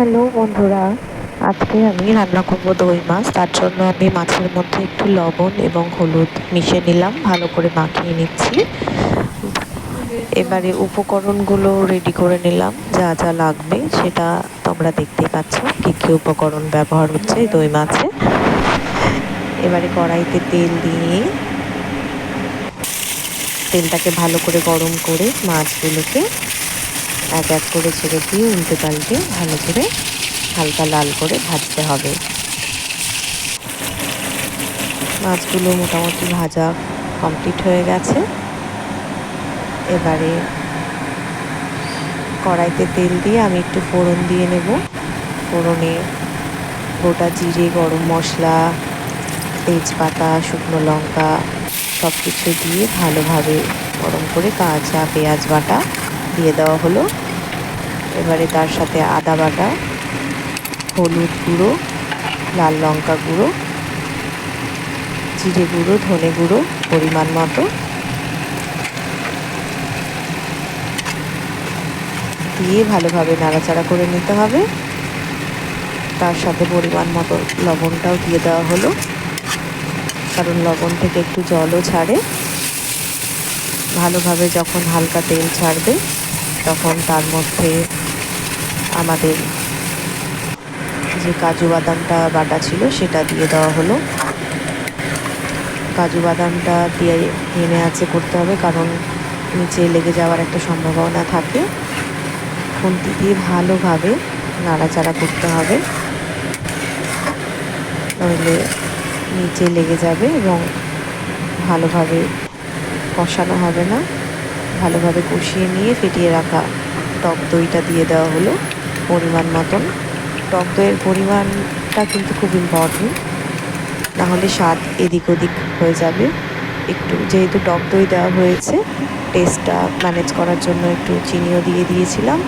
Hello বন্ধুরা, আজকে আমি রান্না করব দই মাছ। তার জন্য আমি মাছের মধ্যে একটু লবণ এবং হলুদ মিশিয়ে নিলাম, ভালো করে মাখিয়ে নিচ্ছি। এবারে উপকরণগুলো রেডি করে নিলাম, যা যা লাগবে সেটা তোমরা দেখতেই পাচ্ছ কী কী উপকরণ ব্যবহার হচ্ছে এই দই মাছে। এবারে কড়াইতে তেল দিয়ে তেলটাকে ভালো করে গরম করে মাছগুলোকে এক এক করে ছেড়ে দিয়ে উল্টে পাল্টে ভালো করে হালকা লাল করে ভাজতে হবে। মাছগুলো মোটামুটি ভাজা কমপ্লিট হয়ে গেছে। এবারে কড়াইতে তেল দিয়ে আমি একটু ফোড়ন দিয়ে নেব। ফোড়নে গোটা জিরে, গরম মশলা, তেজপাতা, শুকনো লঙ্কা সব কিছু দিয়ে ভালোভাবে গরম করে কাঁচা পেঁয়াজ বাটা দিয়ে দেওয়া হলো। এবারে তার সাথে আদা বাটা, হলুদ গুঁড়ো, লাল লঙ্কা গুঁড়ো, জিরে গুঁড়ো, ধনে গুঁড়ো পরিমাণ মতো দিয়ে ভালোভাবে নাড়াচাড়া করে নিতে হবে। তার সাথে পরিমাণ মতো লবণটাও দিয়ে দেওয়া হলো, কারণ লবণ থেকে একটু জলও ছাড়ে। ভালোভাবে যখন হালকা তেল ছাড়বে তখন তার মধ্যে আমাদের যে কাজু বাদামটা বাটা ছিল সেটা দিয়ে দেওয়া হলো। কাজু বাদামটা দিয়ে নেমে আঁচে করতে হবে, কারণ নিচে লেগে যাওয়ার একটা সম্ভাবনা থাকে। খুন্তি দিয়ে ভালোভাবে নাড়াচাড়া করতে হবে, নইলে নিচে লেগে যাবে এবং ভালোভাবে কষানো হবে না। ভালোভাবে কষিয়ে নিয়ে ফেটিয়ে রাখা টক দইটা দিয়ে দেওয়া হলো পরিমাণ মতন। টক দইয়ের পরিমাণটা কিন্তু খুব ইম্পর্টেন্ট, নাহলে স্বাদ এদিক ওদিক হয়ে যাবে। একটু যেহেতু টক দই দেওয়া হয়েছে, টেস্টটা ম্যানেজ করার জন্য একটু চিনিও দিয়ে দিয়েছিলাম।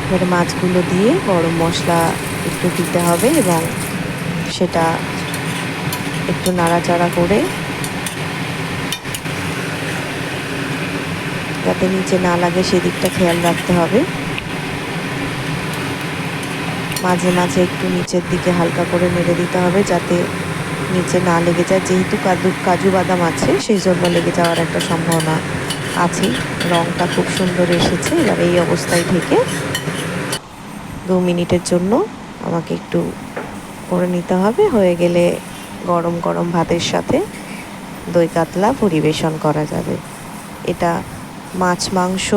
এবারে মাছগুলো দিয়ে গরম মশলা একটু দিতে হবে এবং সেটা একটু নাড়াচাড়া করে যাতে নিচে না লাগে সেদিকটা খেয়াল রাখতে হবে। মাঝে মাঝে একটু নিচের দিকে হালকা করে নেড়ে দিতে হবে যাতে নিচে না লেগে যায়। যেহেতু কাজু বাদাম আছে সেই জন্য লেগে যাওয়ার একটা সম্ভাবনা আছে। রঙটা খুব সুন্দর এসেছে। এবার এই অবস্থায় ঢেকে 2 মিনিটের জন্য আমাকে একটু করে নিতে হবে। হয়ে গেলে গরম গরম ভাতের সাথে দই কাতলা পরিবেশন করা যাবে। এটা মাছ মাংস